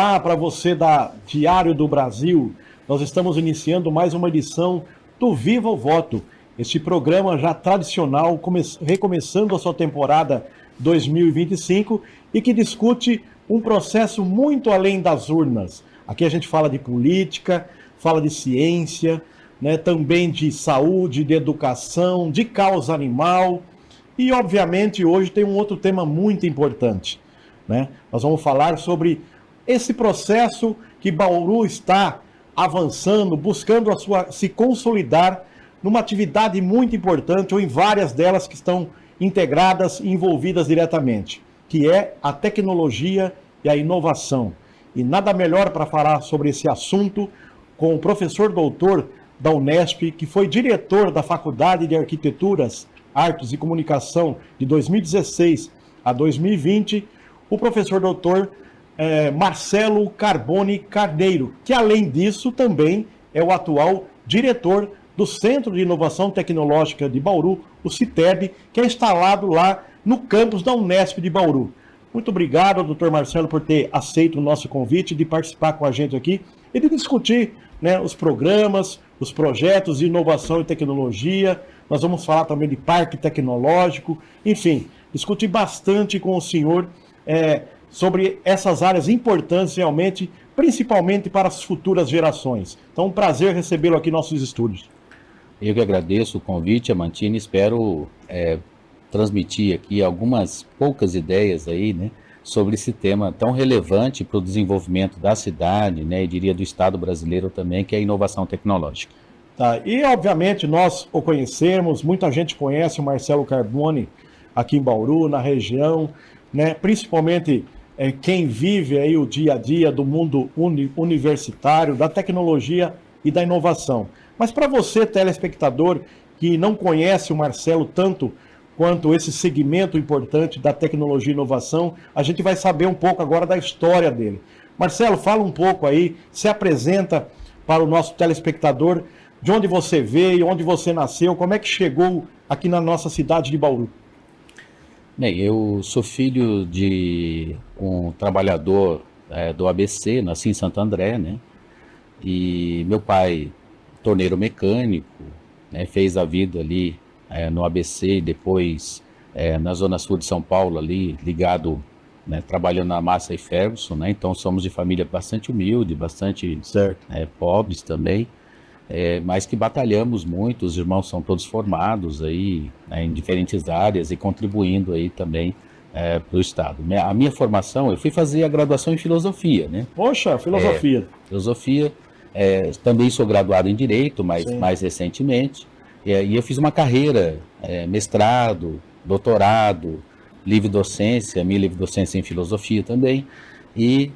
Olá para você da Diário do Brasil. Nós estamos iniciando mais uma edição do Viva o Voto. Este programa já tradicional, recomeçando a sua temporada 2025 e que discute um processo muito além das urnas. Aqui a gente fala de política, fala de ciência, né, também de saúde, de educação, de causa animal. E, obviamente, hoje tem um outro tema muito importante, né? Nós vamos falar sobre esse processo que Bauru está avançando, buscando se consolidar numa atividade muito importante, ou em várias delas que estão integradas e envolvidas diretamente, que é a tecnologia e a inovação. E nada melhor para falar sobre esse assunto com o professor doutor da Unesp, que foi diretor da Faculdade de Arquiteturas, Artes e Comunicação de 2016 a 2020, o professor doutor Marcelo Carboni Carneiro, que além disso também é o atual diretor do Centro de Inovação Tecnológica de Bauru, o CITEB, que é instalado lá no campus da Unesp de Bauru. Muito obrigado, doutor Marcelo, por ter aceito o nosso convite de participar com a gente aqui e de discutir, né, os programas, os projetos de inovação e tecnologia. Nós vamos falar também de parque tecnológico, enfim, discutir bastante com o senhor sobre essas áreas importantes realmente, principalmente para as futuras gerações. Então, um prazer recebê-lo aqui em nossos estúdios. Eu que agradeço o convite, Amantini, espero transmitir aqui algumas poucas ideias aí, né, sobre esse tema tão relevante para o desenvolvimento da cidade, né, e diria do Estado brasileiro também, que é a inovação tecnológica. Tá, e obviamente nós o conhecemos, muita gente conhece o Marcelo Carboni aqui em Bauru, na região, né, principalmente quem vive aí o dia a dia do mundo universitário, da tecnologia e da inovação. Mas para você, telespectador, que não conhece o Marcelo tanto quanto esse segmento importante da tecnologia e inovação, a gente vai saber um pouco agora da história dele. Marcelo, fala um pouco aí, se apresenta para o nosso telespectador, de onde você veio, onde você nasceu, como é que chegou aqui na nossa cidade de Bauru. Bem, eu sou filho de um trabalhador do ABC, nasci em Santo André, né? E meu pai, torneiro mecânico, né, fez a vida ali no ABC e depois na Zona Sul de São Paulo, ali ligado, né, trabalhando na Massa e Ferguson, né? Então somos de família bastante humilde, bastante pobres também. Mas que batalhamos muito, os irmãos são todos formados aí, né, em diferentes áreas e contribuindo aí também para o Estado. A minha formação, eu fui fazer a graduação em filosofia, né? Poxa, filosofia. Filosofia, também sou graduado em Direito, mas mais recentemente, e eu fiz uma carreira, mestrado, doutorado, livre docência em filosofia também, e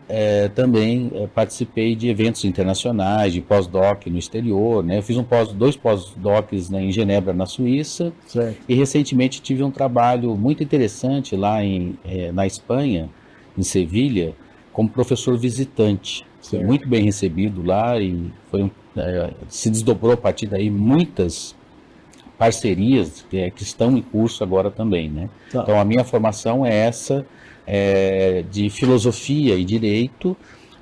também participei de eventos internacionais, de pós-doc no exterior, né? Eu fiz dois pós-docs, né, em Genebra, na Suíça, e recentemente tive um trabalho muito interessante lá na Espanha, em Sevilha, como professor visitante. Fui muito bem recebido lá e se desdobrou a partir daí muitas parcerias que estão em curso agora também, né? Então a minha formação é essa, de filosofia e direito,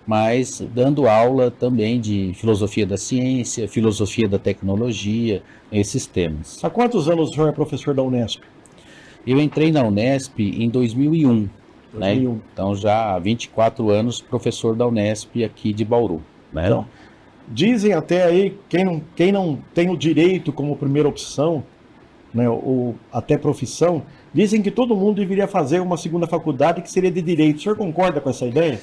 mas dando aula também de filosofia da ciência, filosofia da tecnologia, esses temas. Há quantos anos o senhor é professor da Unesp? Eu entrei na Unesp em 2001, né? Então já há 24 anos professor da Unesp aqui de Bauru, né? Então, dizem até aí, quem não tem o direito como primeira opção, né, ou até profissão, dizem que todo mundo deveria fazer uma segunda faculdade que seria de Direito. O senhor concorda com essa ideia?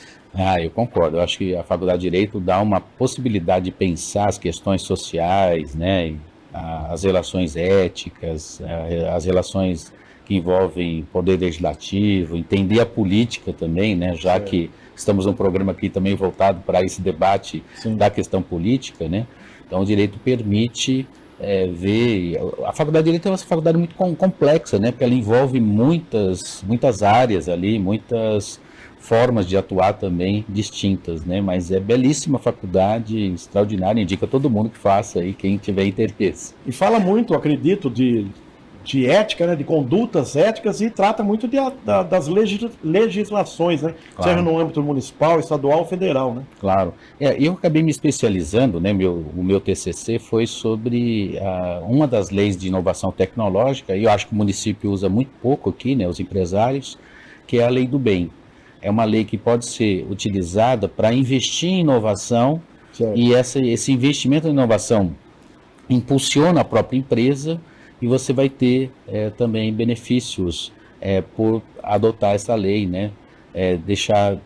Eu concordo. Eu acho que a Faculdade de Direito dá uma possibilidade de pensar as questões sociais, né, as relações éticas, as relações que envolvem poder legislativo, entender a política também, né, já que estamos num programa aqui também voltado para esse debate da questão política, né? Então o direito permite ver... A Faculdade de Direito é uma faculdade muito complexa, né? Porque ela envolve muitas áreas ali, muitas formas de atuar também distintas, né? Mas é belíssima faculdade, extraordinária, indica todo mundo que faça aí, quem tiver interesse. E fala muito, acredito, de de ética, né, de condutas éticas, e trata muito das legislações, né? Claro. Seja no âmbito municipal, estadual ou federal, né? Claro. Eu acabei me especializando, né? O meu TCC foi sobre uma das leis de inovação tecnológica, e eu acho que o município usa muito pouco aqui, né? Os empresários, que é a Lei do Bem. É uma lei que pode ser utilizada para investir em inovação, Certo. e esse investimento em inovação impulsiona a própria empresa, e você vai ter também benefícios por adotar essa lei, né? Deixar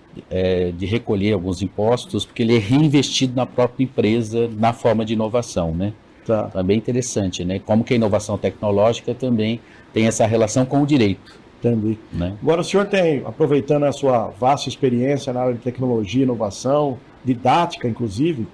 de recolher alguns impostos, porque ele é reinvestido na própria empresa na forma de inovação, né? Tá. Então é bem interessante, né? Como que a inovação tecnológica também tem essa relação com o direito. Entendi. Né? Agora, o senhor tem, aproveitando a sua vasta experiência na área de tecnologia, inovação, didática, inclusive,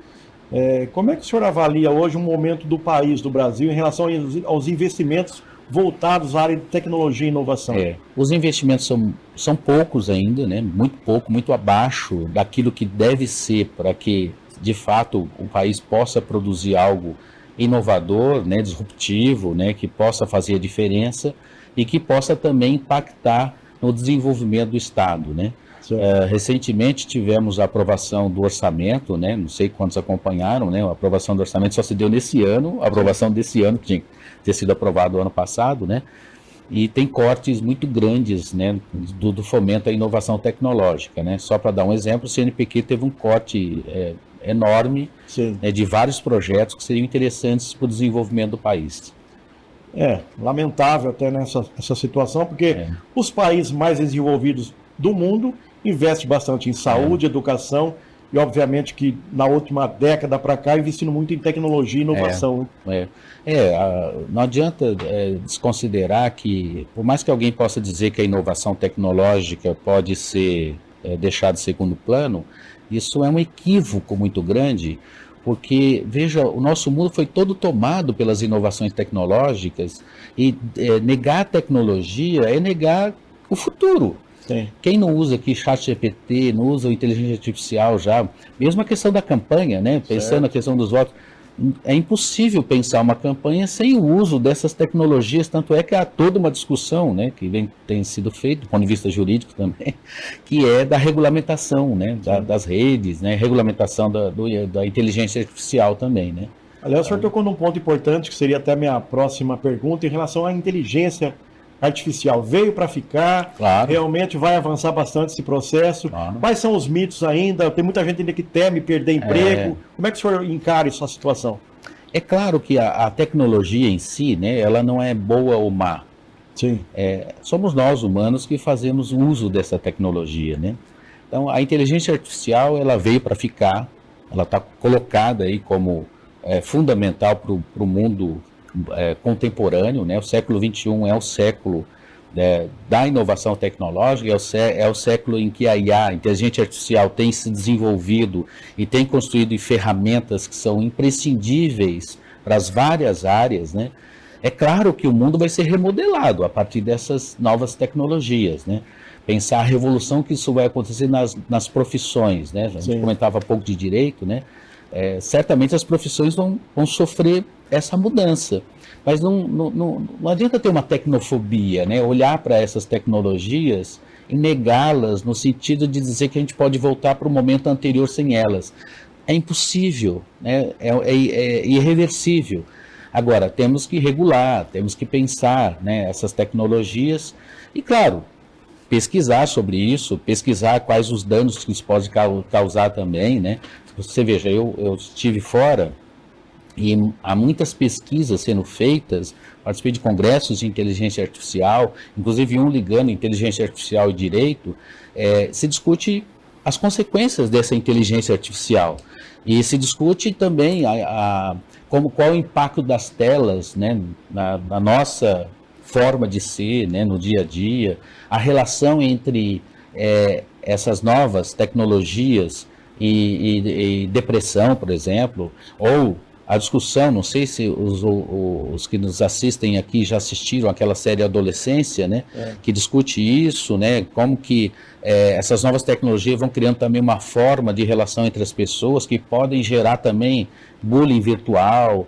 como é que o senhor avalia hoje o momento do país, do Brasil, em relação aos investimentos voltados à área de tecnologia e inovação? Os investimentos são poucos ainda, né? Muito pouco, muito abaixo daquilo que deve ser para que, de fato, o país possa produzir algo inovador, né? Disruptivo, né? Que possa fazer a diferença e que possa também impactar no desenvolvimento do Estado, né? Recentemente tivemos a aprovação do orçamento, né? Não sei quantos acompanharam, né? A aprovação do orçamento só se deu nesse ano, a aprovação desse ano, que tinha que ter sido aprovado ano passado, né? E tem cortes muito grandes, né? Do fomento à inovação tecnológica, né? Só para dar um exemplo, o CNPq teve um corte enorme, né, de vários projetos que seriam interessantes para o desenvolvimento do país. Lamentável até essa situação, porque os países mais desenvolvidos do mundo investem bastante em saúde, educação, e obviamente que na última década para cá investindo muito em tecnologia e inovação. Não adianta desconsiderar que, por mais que alguém possa dizer que a inovação tecnológica pode ser deixada de segundo plano, isso é um equívoco muito grande, porque, veja, o nosso mundo foi todo tomado pelas inovações tecnológicas, e negar a tecnologia é negar o futuro. Sim. Quem não usa aqui ChatGPT, não usa inteligência artificial já, mesmo a questão da campanha, né? Pensando na questão dos votos, é impossível pensar uma campanha sem o uso dessas tecnologias, tanto é que há toda uma discussão, né, que tem sido feita do ponto de vista jurídico também, que é da regulamentação, né, das redes, né, regulamentação da inteligência artificial também, né. Aliás, o senhor tocou num ponto importante, que seria até a minha próxima pergunta, em relação à inteligência artificial. Veio para ficar, claro. Realmente vai avançar bastante esse processo. Claro. Quais são os mitos ainda? Tem muita gente ainda que teme perder emprego. Como é que o senhor encara essa situação? É claro que a tecnologia em si, né, ela não é boa ou má. Sim. Somos nós, humanos, que fazemos uso dessa tecnologia, né? Então, a inteligência artificial, ela veio para ficar, ela está colocada aí como fundamental para o mundo contemporâneo, né? O século XXI é o século da inovação tecnológica, é o século em que a IA, a inteligência artificial, tem se desenvolvido e tem construído ferramentas que são imprescindíveis para as várias áreas, né? É claro que o mundo vai ser remodelado a partir dessas novas tecnologias, né? Pensar a revolução que isso vai acontecer nas profissões, né? A gente comentava há pouco de direito, né? Certamente as profissões vão sofrer essa mudança, mas não adianta ter uma tecnofobia, né? Olhar para essas tecnologias e negá-las no sentido de dizer que a gente pode voltar para o momento anterior sem elas. É impossível, né? É irreversível. Agora, temos que regular, temos que pensar, né, essas tecnologias e, claro, pesquisar sobre isso, pesquisar quais os danos que isso pode causar também, né? Você veja, eu estive fora e há muitas pesquisas sendo feitas, participei de congressos de inteligência artificial, inclusive ligando inteligência artificial e direito, se discute as consequências dessa inteligência artificial e se discute também qual o impacto das telas, né, na nossa forma de ser, né, no dia a dia, a relação entre essas novas tecnologias e depressão, por exemplo, ou a discussão, não sei se os que nos assistem aqui já assistiram aquela série Adolescência, né, que discute isso, né, como que essas novas tecnologias vão criando também uma forma de relação entre as pessoas que podem gerar também bullying virtual.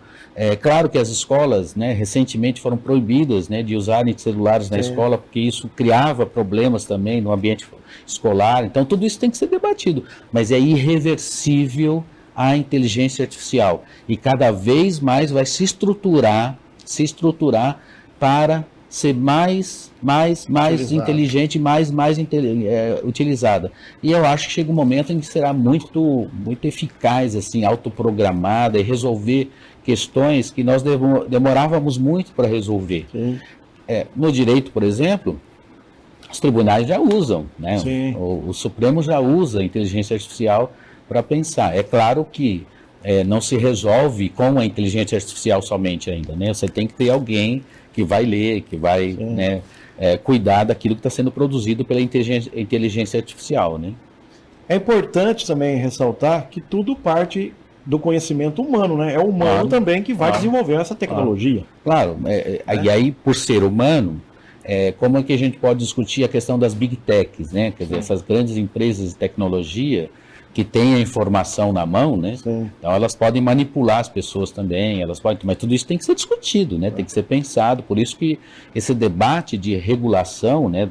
Claro que as escolas, né, recentemente foram proibidas, né, de usarem celulares na escola, porque isso criava problemas também no ambiente escolar. Então, tudo isso tem que ser debatido, mas é irreversível a inteligência artificial e cada vez mais vai se estruturar para ser mais inteligente, mais utilizada. E eu acho que chega um momento em que será muito eficaz, assim, autoprogramada e resolver questões que nós demorávamos muito para resolver. No direito, por exemplo, os tribunais já usam, né? O Supremo já usa a inteligência artificial para pensar. É claro que não se resolve com a inteligência artificial somente ainda, né? Você tem que ter alguém que vai ler, que vai, né, cuidar daquilo que está sendo produzido pela inteligência artificial, né? É importante também ressaltar que tudo parte do conhecimento humano, né? É o humano também que vai desenvolver essa tecnologia. Claro, e aí, por ser humano, como é que a gente pode discutir a questão das big techs, né? Quer dizer, essas grandes empresas de tecnologia que têm a informação na mão, né? Então elas podem manipular as pessoas também, mas tudo isso tem que ser discutido, né? Tem que ser pensado, por isso que esse debate de regulação, né,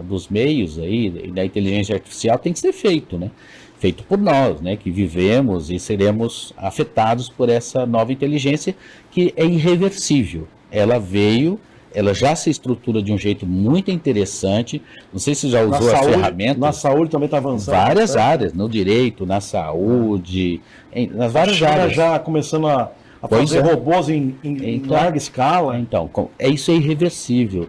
dos meios aí, da inteligência artificial tem que ser feito, né? Feito por nós, né, que vivemos e seremos afetados por essa nova inteligência que é irreversível. Ela já se estrutura de um jeito muito interessante. Não sei se já usou a ferramenta. Na saúde também está avançando. Várias áreas, no direito, na saúde, nas várias áreas. Já começando a fazer robôs em larga escala. Então, isso é irreversível.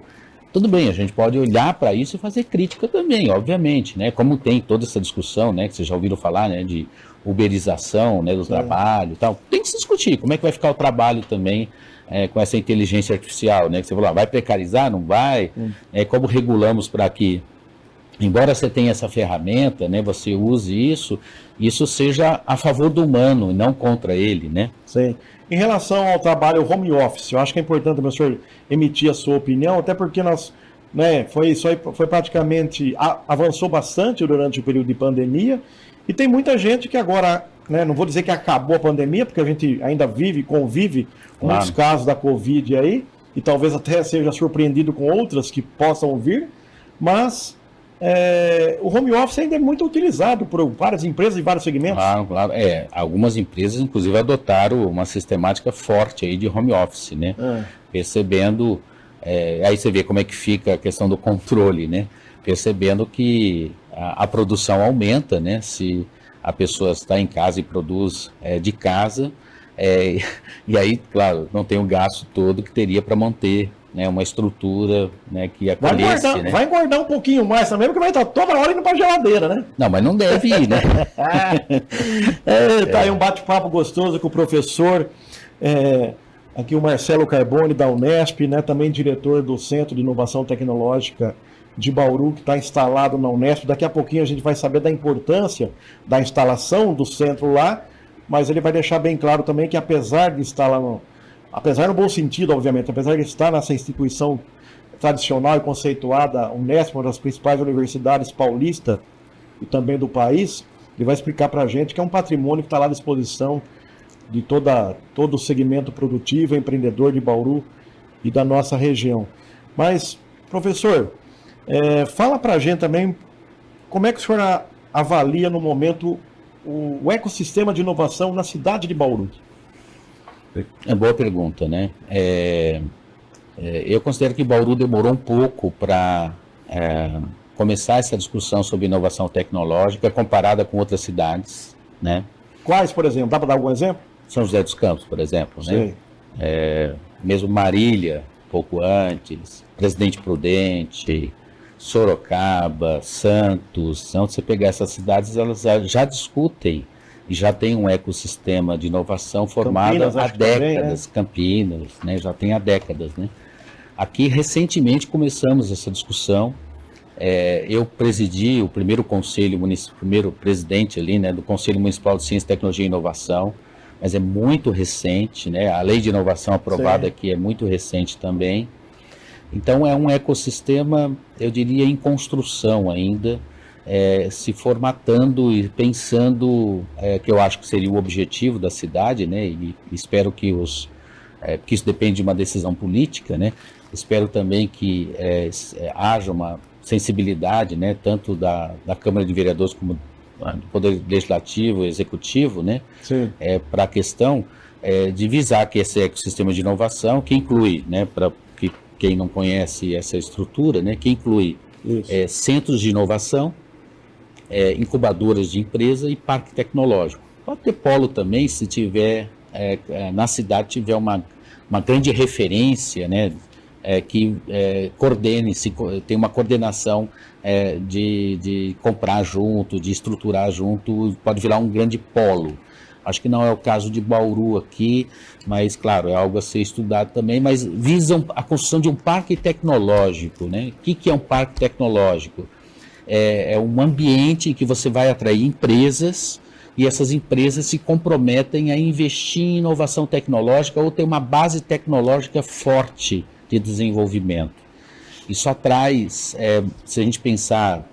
Tudo bem, a gente pode olhar para isso e fazer crítica também, obviamente, né? Como tem toda essa discussão, né, que vocês já ouviram falar, né, de uberização, né, do trabalho e tal. Tem que se discutir como é que vai ficar o trabalho também com essa inteligência artificial, né? Que você falou, vai precarizar, não vai? Como regulamos para que, embora você tenha essa ferramenta, né, você use isso seja a favor do humano e não contra ele, né? Sim. Em relação ao trabalho home office, eu acho que é importante o senhor emitir a sua opinião, até porque nós, né, foi praticamente, avançou bastante durante o período de pandemia, e tem muita gente que agora, né, não vou dizer que acabou a pandemia, porque a gente ainda convive com muitos casos da Covid aí, e talvez até seja surpreendido com outras que possam vir, mas o home office ainda é muito utilizado por várias empresas e vários segmentos. Claro. Algumas empresas, inclusive, adotaram uma sistemática forte aí de home office, né? Percebendo, aí você vê como é que fica a questão do controle, né? Percebendo que a produção aumenta, né? Se a pessoa está em casa e produz de casa, e aí, claro, não tem o gasto todo que teria para manter, né, uma estrutura, né, que acolhesse, né? Vai engordar um pouquinho mais também, porque vai estar toda hora indo para a geladeira, né? Não, mas não deve ir, né? Tá aí um bate-papo gostoso com o professor, aqui o Marcelo Carbone, da Unesp, né, também diretor do Centro de Inovação Tecnológica de Bauru, que está instalado na Unesp. Daqui a pouquinho a gente vai saber da importância da instalação do centro lá, mas ele vai deixar bem claro também que apesar de estar lá apesar no bom sentido, obviamente, apesar de estar nessa instituição tradicional e conceituada, Unesp, uma das principais universidades paulistas e também do país, ele vai explicar para a gente que é um patrimônio que está lá à disposição de todo o segmento produtivo, empreendedor de Bauru e da nossa região. Mas, professor, fala para a gente também como é que o senhor avalia no momento o ecossistema de inovação na cidade de Bauru. Boa pergunta, né? Eu considero que Bauru demorou um pouco para começar essa discussão sobre inovação tecnológica comparada com outras cidades, né? Quais, por exemplo? Dá para dar algum exemplo? São José dos Campos, por exemplo, né? Mesmo Marília, pouco antes, Presidente Prudente, Sorocaba, Santos. Onde você pegar essas cidades, elas já discutem e já tem um ecossistema de inovação formado há décadas. Campinas, né? Já tem há décadas, né? Aqui, recentemente, começamos essa discussão. Eu presidi o primeiro presidente ali, né, do Conselho Municipal de Ciência, Tecnologia e Inovação. mas é muito recente, né? A lei de inovação aprovada aqui é muito recente também. Então é um ecossistema, eu diria, em construção ainda, se formatando e pensando, que eu acho que seria o objetivo da cidade, né? E espero que porque isso depende de uma decisão política, né? Espero também que haja uma sensibilidade, né? Tanto da Câmara de Vereadores como do Poder Legislativo e Executivo, né? Para a questão de visar que esse ecossistema de inovação, que inclui, né? Para quem não conhece essa estrutura, né? Que inclui centros de inovação, incubadoras de empresa e parque tecnológico. Pode ter polo também, se tiver, na cidade tiver uma grande referência, né? Que coordene, tem uma coordenação de comprar junto, de estruturar junto, pode virar um grande polo. Acho que não é o caso de Bauru aqui, mas, claro, é algo a ser estudado também, mas visam a construção de um parque tecnológico, né? O que é um parque tecnológico? É um ambiente em que você vai atrair empresas e essas empresas se comprometem a investir em inovação tecnológica ou ter uma base tecnológica forte de desenvolvimento. Isso atrai, se a gente pensar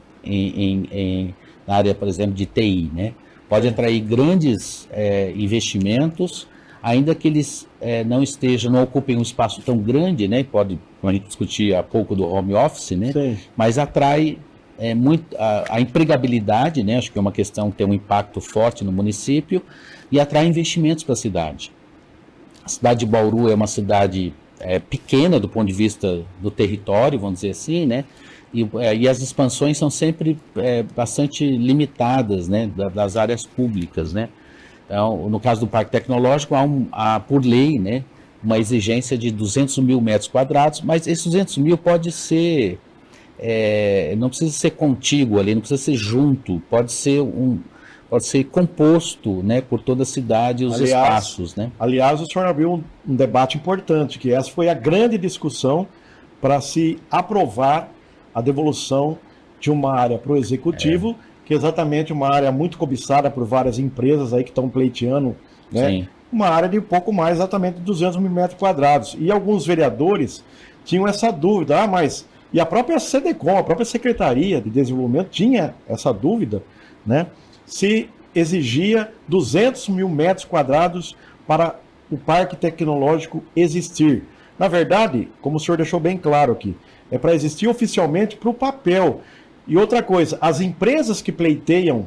na área, por exemplo, de TI, né? Pode atrair grandes investimentos, ainda que eles não ocupem um espaço tão grande, né? Pode, como a gente discutia há pouco do home office, né? Mas atrai muito a empregabilidade, né? Acho que é uma questão que tem um impacto forte no município, e atrai investimentos para a cidade. A cidade de Bauru é uma cidade pequena do ponto de vista do território, vamos dizer assim, né? E as expansões são sempre bastante limitadas, né? Das áreas públicas, né? Então, no caso do Parque Tecnológico, há por lei, né? Uma exigência de 200 mil metros quadrados, mas esses 200 mil pode ser, não precisa ser contíguo ali, não precisa ser junto, pode ser composto, né, por toda a cidade e os espaços, né? Aliás, o senhor abriu um debate importante, que essa foi a grande discussão para se aprovar a devolução de uma área para o executivo, que é exatamente uma área muito cobiçada por várias empresas aí que estão pleiteando, né? Sim. Uma área de pouco mais, exatamente 200 mil metros quadrados. E alguns vereadores tinham essa dúvida, mas... E a própria SEDECOM, a própria Secretaria de Desenvolvimento tinha essa dúvida, né? Se exigia 200 mil metros quadrados para o parque tecnológico existir. Na verdade, como o senhor deixou bem claro aqui, é para existir oficialmente para o papel. E outra coisa, as empresas que pleiteiam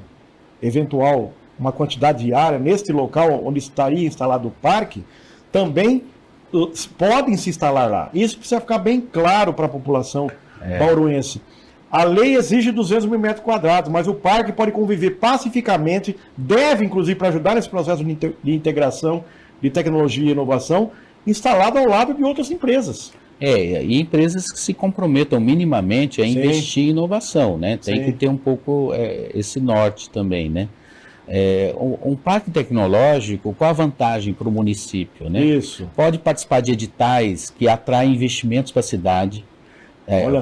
uma quantidade de área neste local onde estaria instalado o parque, também podem se instalar lá. Isso precisa ficar bem claro para a população bauruense. A lei exige 200 mil metros quadrados, mas o parque pode conviver pacificamente, deve, inclusive, para ajudar nesse processo de integração de tecnologia e inovação, instalado ao lado de outras empresas. E empresas que se comprometam minimamente a investir em inovação, né? Tem que ter um pouco esse norte também, né? Um parque tecnológico, qual a vantagem para o município, né? Isso. Pode participar de editais que atraem investimentos para a cidade.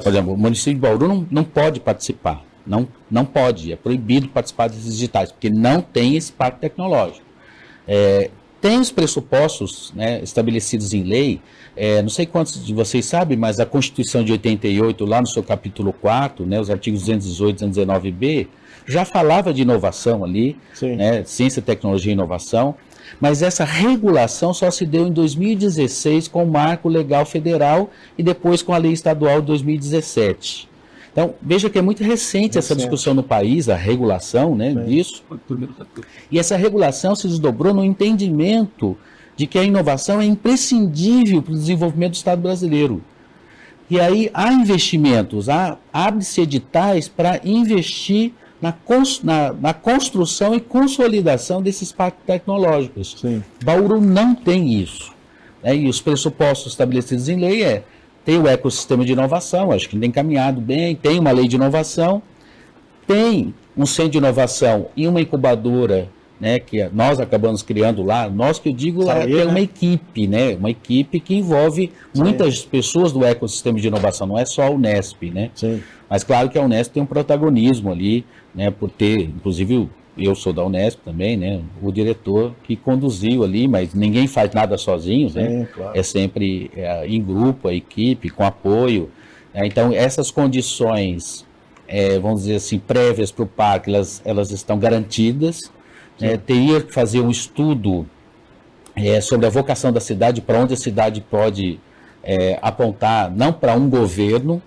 Por exemplo, o município de Bauru não pode participar, não pode, é proibido participar desses editais, porque não tem esse parque tecnológico. Tem os pressupostos, né, estabelecidos em lei, não sei quantos de vocês sabem, mas a Constituição de 88, lá no seu capítulo 4, né, os artigos 218 e 219b, já falava de inovação ali, né, ciência, tecnologia e inovação, mas essa regulação só se deu em 2016 com o Marco Legal Federal e depois com a Lei Estadual de 2017. Então, veja que é muito recente essa discussão no país, a regulação, né, disso. E essa regulação se desdobrou no entendimento de que a inovação é imprescindível para o desenvolvimento do Estado brasileiro. E aí há investimentos, abre-se editais para investir na construção e consolidação desses parques tecnológicos. Bauru não tem isso. E os pressupostos estabelecidos em lei tem o ecossistema de inovação, acho que tem caminhado bem, tem uma lei de inovação, tem um centro de inovação e uma incubadora, né, que nós acabamos criando lá, nós que eu digo é uma equipe, né, uma equipe que envolve muitas pessoas do ecossistema de inovação, não é só a Unesp, né? Mas claro que a Unesp tem um protagonismo ali, né, por ter, inclusive, eu sou da Unesp também, né? O diretor que conduziu ali, mas ninguém faz nada sozinho, né? Claro. É sempre em grupo, a equipe, com apoio. Então, essas condições, vamos dizer assim, prévias para o parque, elas estão garantidas. Teria que fazer um estudo sobre a vocação da cidade, para onde a cidade pode apontar, não para um governo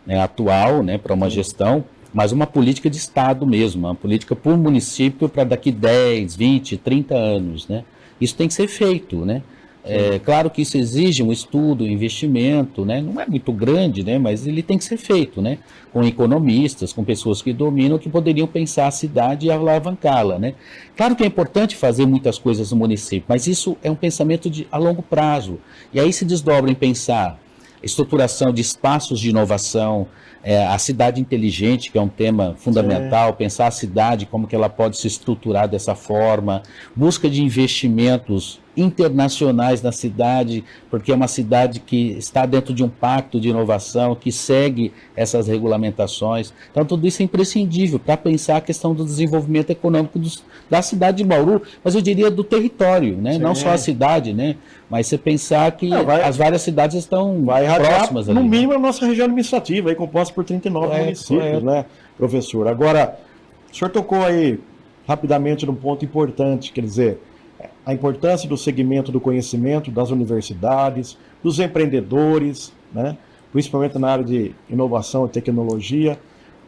atual, né, para uma gestão, mas uma política de Estado mesmo, uma política por município para daqui 10, 20, 30 anos, né? Isso tem que ser feito, né? Claro que isso exige um estudo, um investimento, né? Não é muito grande, né? Mas ele tem que ser feito, né? Com economistas, com pessoas que dominam, que poderiam pensar a cidade e alavancá-la, né? Claro que é importante fazer muitas coisas no município, mas isso é um pensamento a longo prazo. E aí se desdobra em pensar estruturação de espaços de inovação, a cidade inteligente, que é um tema fundamental, pensar a cidade, como que ela pode se estruturar dessa forma, busca de investimentos internacionais na cidade, porque é uma cidade que está dentro de um pacto de inovação, que segue essas regulamentações. Então, tudo isso é imprescindível para pensar a questão do desenvolvimento econômico da cidade de Bauru, mas eu diria do território, né? Não só a cidade, né? Mas você pensar que as várias cidades estão próximas ali. No mínimo, a nossa região administrativa, aí, composta por 39 municípios, né, professor? Agora, o senhor tocou aí rapidamente num ponto importante, quer dizer, a importância do segmento do conhecimento das universidades, dos empreendedores, né, principalmente na área de inovação e tecnologia,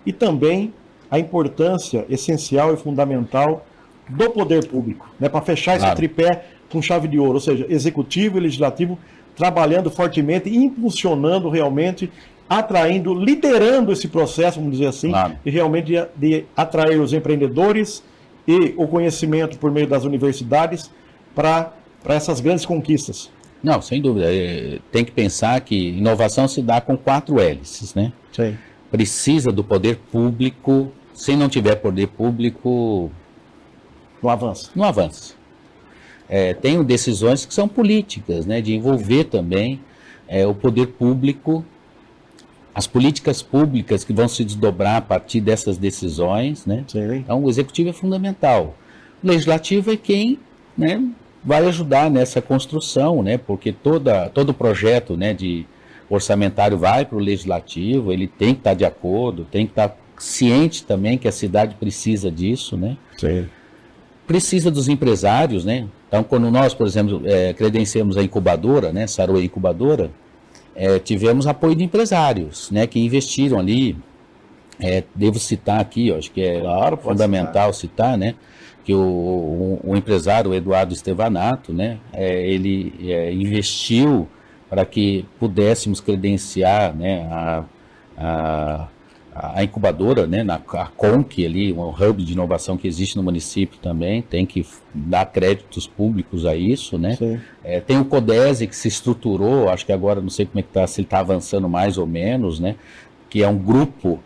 e também a importância essencial e fundamental do poder público, né, para fechar esse tripé com chave de ouro, ou seja, executivo e legislativo trabalhando fortemente, impulsionando realmente, atraindo, liderando esse processo, vamos dizer assim, e realmente de atrair os empreendedores e o conhecimento por meio das universidades para essas grandes conquistas. Não, sem dúvida. Tem que pensar que inovação se dá com 4 hélices, né? Sim. Precisa do poder público. Se não tiver poder público, não avança. Não avança. Tem decisões que são políticas, né? De envolver também o poder público, as políticas públicas que vão se desdobrar a partir dessas decisões, né? Sim. Então, o executivo é fundamental. O legislativo é quem, né, vai ajudar nessa construção, né? Porque todo projeto, né, de orçamentário vai para o legislativo, ele tem que estar de acordo, tem que estar ciente também que a cidade precisa disso, né? Sim. Precisa dos empresários, né? Então, quando nós, por exemplo, credenciamos a incubadora, né, Saroia Incubadora, tivemos apoio de empresários, né, que investiram ali. Devo citar aqui, acho que fundamental citar, né, que o empresário Eduardo Estevanato, né, ele investiu para que pudéssemos credenciar, né, a incubadora, né, a CONC ali, um hub de inovação que existe no município também, tem que dar créditos públicos a isso, né? Tem o CODESE que se estruturou, acho que agora não sei como é que está, se ele está avançando mais ou menos, né? Que é um grupo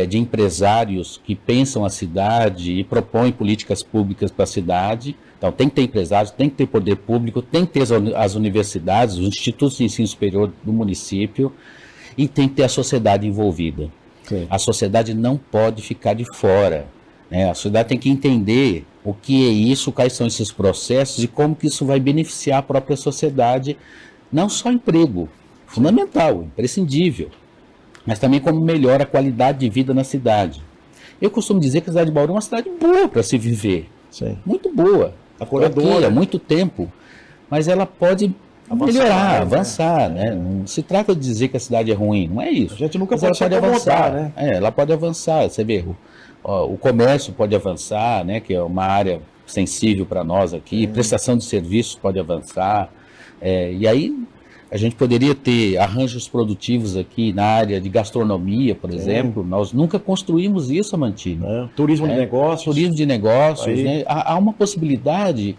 de empresários que pensam a cidade e propõem políticas públicas para a cidade. Então tem que ter empresários, tem que ter poder público, tem que ter as universidades, os institutos de ensino superior do município e tem que ter a sociedade envolvida. Sim. A sociedade não pode ficar de fora, né? A sociedade tem que entender o que é isso, quais são esses processos e como que isso vai beneficiar a própria sociedade, não só emprego, fundamental, imprescindível, mas também como melhora a qualidade de vida na cidade. Eu costumo dizer que a cidade de Bauru é uma cidade boa para se viver, sim, muito boa, acolhedora, há muito tempo, mas ela pode melhorar, avançar, né? Não se trata de dizer que a cidade é ruim, não é isso. A gente nunca pode avançar, né? Ela pode avançar, você vê, o comércio pode avançar, né? Que é uma área sensível para nós aqui, prestação de serviços pode avançar, e aí a gente poderia ter arranjos produtivos aqui na área de gastronomia, por exemplo. Nós nunca construímos isso, Amantino. Turismo de negócios. Turismo de negócios, né? Há uma possibilidade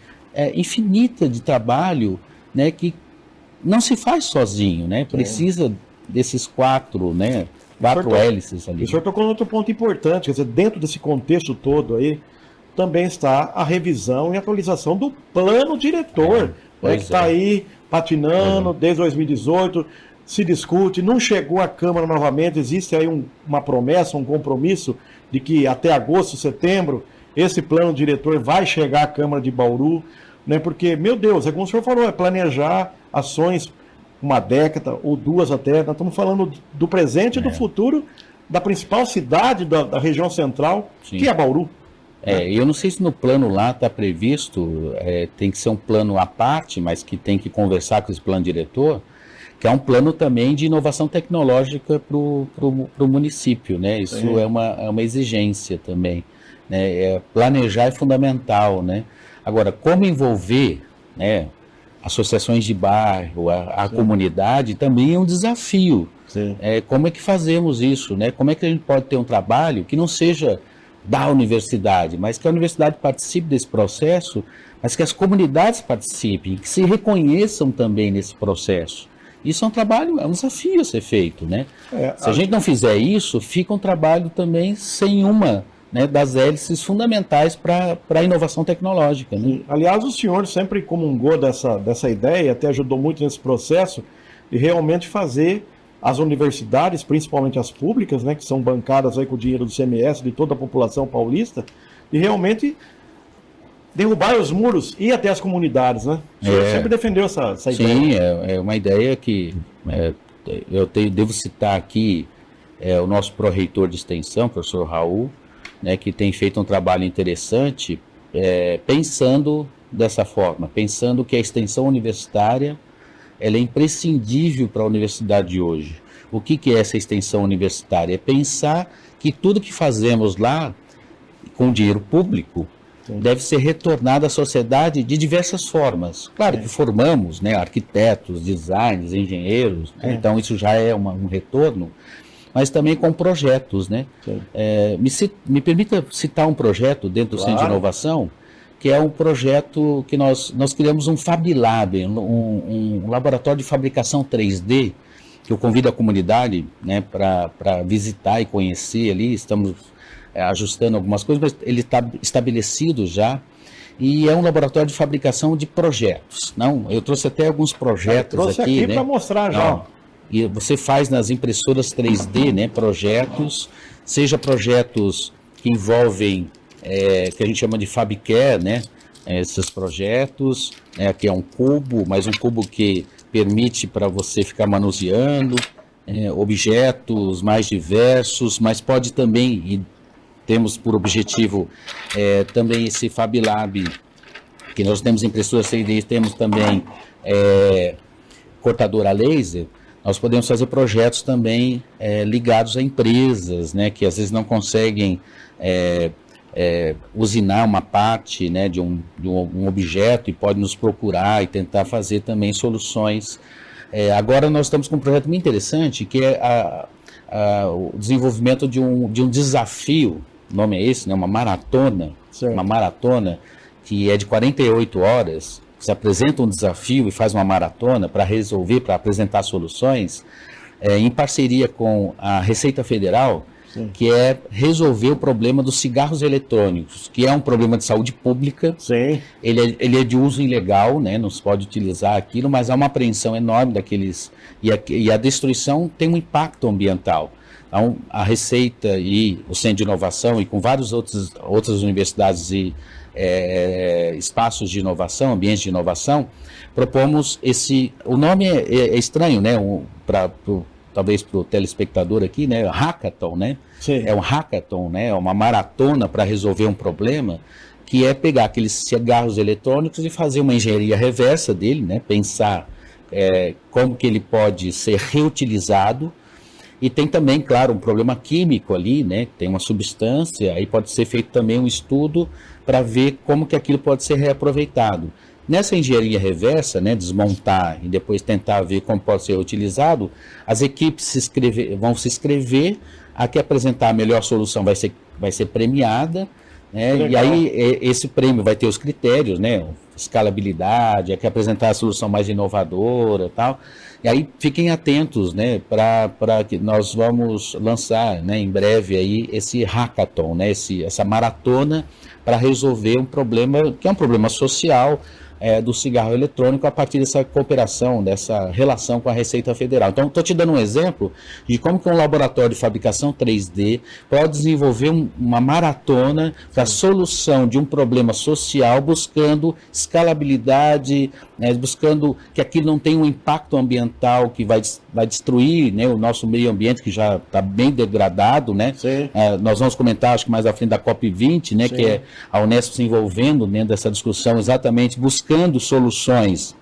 infinita de trabalho, né, que não se faz sozinho, né? Precisa desses 4 hélices ali. O senhor tocou em outro ponto importante, quer dizer, dentro desse contexto todo aí, também está a revisão e atualização do plano diretor, que está aí patinando desde 2018, se discute, não chegou à Câmara novamente, existe aí uma promessa, um compromisso de que até agosto, setembro, esse plano diretor vai chegar à Câmara de Bauru, né? Porque, meu Deus, é como o senhor falou, é planejar ações uma década ou duas até. Nós estamos falando do presente e do futuro da principal cidade da região central, Sim. que é Bauru. Eu não sei se no plano lá está previsto, tem que ser um plano à parte, mas que tem que conversar com esse plano diretor, que é um plano também de inovação tecnológica para o município, né? Isso é uma exigência também, né? Planejar é fundamental, né? Agora, como envolver, né, associações de bairro, a comunidade, também é um desafio. Como é que fazemos isso, né? Como é que a gente pode ter um trabalho que não seja da universidade, mas que a universidade participe desse processo, mas que as comunidades participem, que se reconheçam também nesse processo. Isso é um trabalho, é um desafio a ser feito, né? Se a gente não fizer isso, fica um trabalho também sem uma, né, das hélices fundamentais para a inovação tecnológica, né? Aliás, o senhor sempre comungou dessa ideia, até ajudou muito nesse processo, de realmente fazer as universidades, principalmente as públicas, né, que são bancadas aí com o dinheiro do CMS, de toda a população paulista, e realmente derrubar os muros e ir até as comunidades, né? O senhor sempre defendeu essa ideia. Sim, é uma ideia que devo citar aqui o nosso pró-reitor de extensão, professor Raul, né, que tem feito um trabalho interessante, pensando dessa forma, pensando que a extensão universitária ela é imprescindível para a universidade de hoje. O que é essa extensão universitária? É pensar que tudo que fazemos lá, com dinheiro público, deve ser retornado à sociedade de diversas formas. Claro que formamos, né, arquitetos, designers, engenheiros, né, então isso já é um retorno, mas também com projetos, né? Me permita citar um projeto dentro do Centro de Inovação, que é um projeto que nós criamos um Fab Lab, um laboratório de fabricação 3D, que eu convido a comunidade, né, para visitar e conhecer ali. Estamos ajustando algumas coisas, mas ele está estabelecido já, e é um laboratório de fabricação de projetos. Eu trouxe até alguns projetos trouxe aqui, né, para mostrar já. E você faz nas impressoras 3D, né, projetos, seja projetos que envolvem que a gente chama de FabCare, né? Esses projetos, aqui é um cubo, mas um cubo que permite para você ficar manuseando objetos mais diversos, mas pode também, e temos por objetivo também esse Fab Lab, que nós temos impressoras 3D, temos também cortadora laser. Nós podemos fazer projetos também ligados a empresas, né, que às vezes não conseguem usinar uma parte, né, de um objeto, e pode nos procurar e tentar fazer também soluções. Agora nós estamos com um projeto muito interessante, que é o desenvolvimento de um desafio, o nome é esse, né, uma maratona, que é de 48 horas, se apresenta um desafio e faz uma maratona para resolver, para apresentar soluções, em parceria com a Receita Federal, que é resolver o problema dos cigarros eletrônicos, que é um problema de saúde pública. Ele é de uso ilegal, né? Não se pode utilizar aquilo, mas há uma apreensão enorme daqueles, e a destruição tem um impacto ambiental. Então, a Receita e o Centro de Inovação, e com várias outras universidades e espaços de inovação, ambientes de inovação, propomos o nome é estranho, né? Talvez para o telespectador aqui, né? Hackathon, né? É um hackathon, né? É uma maratona para resolver um problema, que é pegar aqueles cigarros eletrônicos e fazer uma engenharia reversa dele, né? Pensar como que ele pode ser reutilizado. E tem também, claro, um problema químico ali, né? Tem uma substância, aí pode ser feito também um estudo para ver como que aquilo pode ser reaproveitado. Nessa engenharia reversa, né, desmontar e depois tentar ver como pode ser utilizado, as equipes vão se inscrever, a que apresentar a melhor solução vai ser premiada, né, e aí esse prêmio vai ter os critérios, né, escalabilidade, a que apresentar a solução mais inovadora e tal. E aí fiquem atentos, né, para que nós vamos lançar, né, em breve aí esse hackathon, né, essa maratona para resolver um problema que é um problema social, do cigarro eletrônico a partir dessa cooperação, dessa relação com a Receita Federal. Então, estou te dando um exemplo de como que um laboratório de fabricação 3D pode desenvolver uma maratona para a solução de um problema social, buscando escalabilidade, buscando que aquilo não tenha um impacto ambiental que vai destruir, né, o nosso meio ambiente, que já está bem degradado, né? Nós vamos comentar, acho que mais à frente da COP20, né, que é a Unesp se envolvendo dentro dessa discussão, exatamente buscando soluções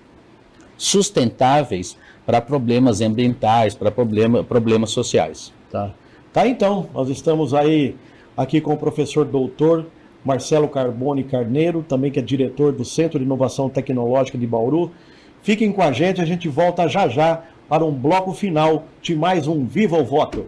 sustentáveis para problemas ambientais, para problemas sociais. Tá, então, nós estamos aqui com o professor doutor Marcelo Carbone Carneiro, também que é diretor do Centro de Inovação Tecnológica de Bauru. Fiquem com a gente volta já para um bloco final de mais um Viva o Voto.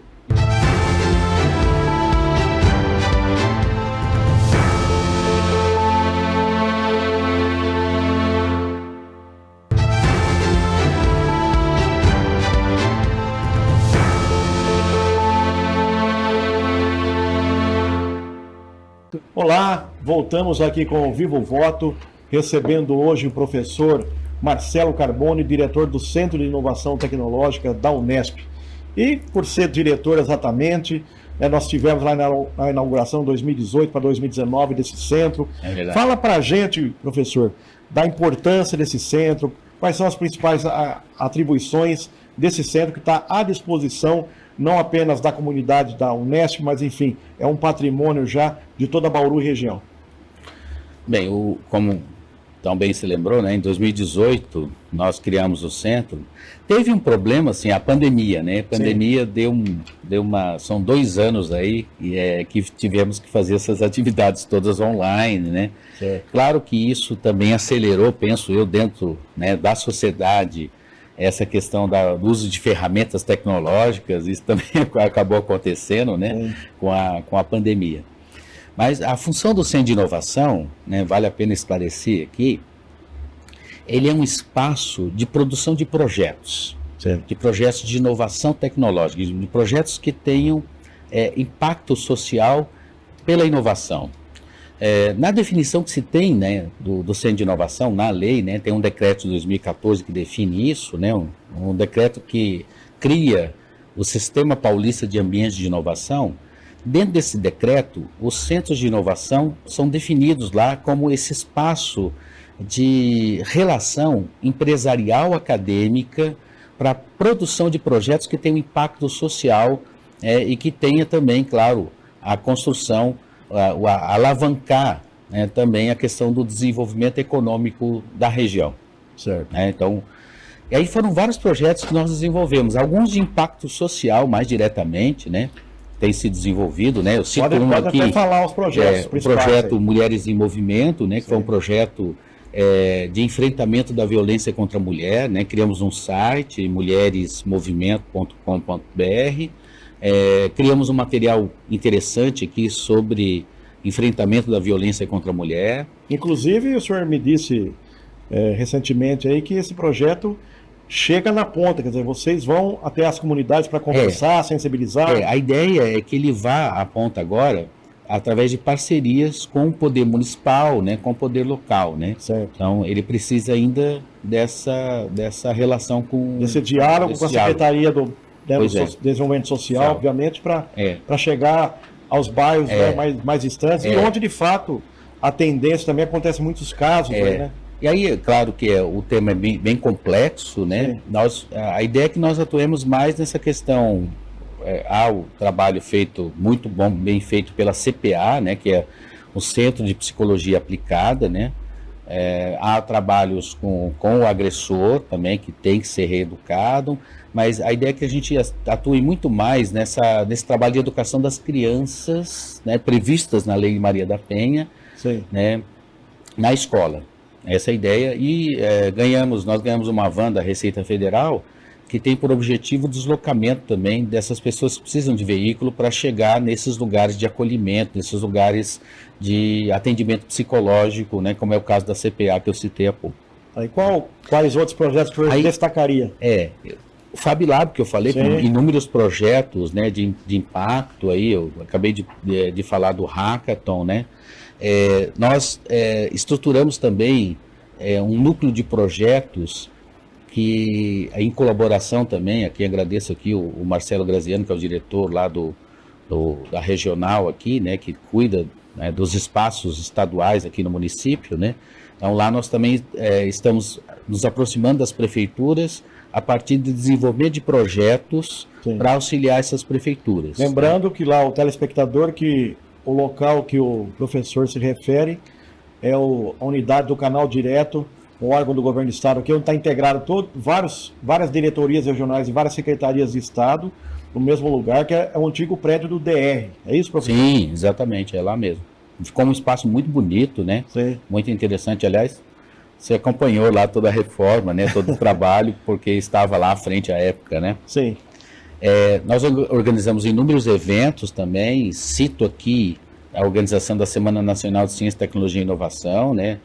Olá, voltamos aqui com o Viva o Voto, recebendo hoje o professor Marcelo Carbone, diretor do Centro de Inovação Tecnológica da Unesp. E por ser diretor exatamente, nós tivemos lá na inauguração 2018 para 2019 desse centro. Fala para a gente, professor, da importância desse centro, quais são as principais atribuições desse centro que está à disposição não apenas da comunidade da Unesp, mas enfim, é um patrimônio já de toda a Bauru e região. Bem, como também se lembrou, né, em 2018 nós criamos o centro. Teve um problema, assim, a pandemia, né? A pandemia são 2 anos aí que tivemos que fazer essas atividades todas online, né? Claro que isso também acelerou, penso eu, dentro, né, da sociedade, essa questão do uso de ferramentas tecnológicas. Isso também acabou acontecendo, né, com a pandemia. Mas a função do Centro de Inovação, né, vale a pena esclarecer aqui, ele é um espaço de produção de projetos, de projetos de inovação tecnológica, de projetos que tenham impacto social pela inovação. Na definição que se tem, né, do Centro de Inovação, na lei, né, tem um decreto de 2014 que define isso, né, um decreto que cria o Sistema Paulista de Ambientes de Inovação. Dentro desse decreto, os centros de inovação são definidos lá como esse espaço de relação empresarial acadêmica para a produção de projetos que tenham impacto social e que tenha também, claro, a construção, alavancar, né, também a questão do desenvolvimento econômico da região. Certo. Então, e aí foram vários projetos que nós desenvolvemos, alguns de impacto social mais diretamente, né? Tem sido desenvolvido, né? Eu cito pode aqui, até falar os projetos o projeto Mulheres em Movimento, né? Que foi um projeto de enfrentamento da violência contra a mulher, né? Criamos um site, mulheresmovimento.com.br, criamos um material interessante aqui sobre enfrentamento da violência contra a mulher. Inclusive, o senhor me disse recentemente aí que esse projeto chega na ponta, quer dizer, vocês vão até as comunidades para conversar, sensibilizar. A ideia é que ele vá à ponta agora através de parcerias com o poder municipal, né, com o poder local, né? Certo. Então, ele precisa ainda dessa relação com... Desse diálogo com a Secretaria do Desenvolvimento Social, obviamente, para chegar aos bairros mais distantes, e onde, de fato, a tendência também acontece em muitos casos, né? E aí, é claro que o tema é bem complexo, né? A ideia é que nós atuemos mais nessa questão. Há o trabalho feito, muito bom, bem feito pela CPA, né? Que é o Centro de Psicologia Aplicada, né? Há trabalhos com o agressor também, que tem que ser reeducado, mas a ideia é que a gente atue muito mais nesse trabalho de educação das crianças, né? Previstas na Lei Maria da Penha, né? Na escola. Essa é a ideia, e nós ganhamos uma van da Receita Federal que tem por objetivo o deslocamento também dessas pessoas que precisam de veículo para chegar nesses lugares de acolhimento, nesses lugares de atendimento psicológico, né, como é o caso da CPA que eu citei há pouco. Aí quais outros projetos que você destacaria? O Fab Lab, que eu falei, com inúmeros projetos, né, de impacto, aí eu acabei de falar do Hackathon, né? Nós estruturamos também um núcleo de projetos que, em colaboração também, aqui agradeço aqui o Marcelo Graziano, que é o diretor lá da regional aqui, né, que cuida, né, dos espaços estaduais aqui no município, né. Então lá nós também estamos nos aproximando das prefeituras a partir de desenvolvimento de projetos para auxiliar essas prefeituras. Lembrando que lá o telespectador, que o local que o professor se refere é a unidade do Canal Direto, o órgão do governo do estado, aqui onde está integrado várias diretorias regionais e várias secretarias de estado, no mesmo lugar, que é o antigo prédio do DR. É isso, professor? Sim, exatamente, é lá mesmo. Ficou um espaço muito bonito, né? Sim. Muito interessante, aliás, você acompanhou lá toda a reforma, né? Todo o trabalho, porque estava lá à frente à época, né? Sim. Nós organizamos inúmeros eventos também, cito aqui a organização da Semana Nacional de Ciência, Tecnologia e Inovação, né?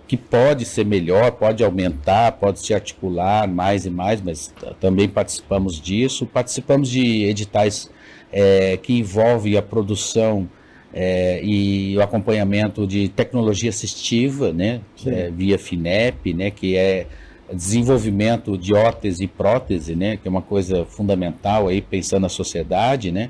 Que pode ser melhor, pode aumentar, pode se articular mais e mais, mas também participamos disso. Participamos de editais que envolvem a produção e o acompanhamento de tecnologia assistiva, né? Via FINEP, né? Que é desenvolvimento de órtese e prótese, né? Que é uma coisa fundamental aí, pensando na sociedade, né?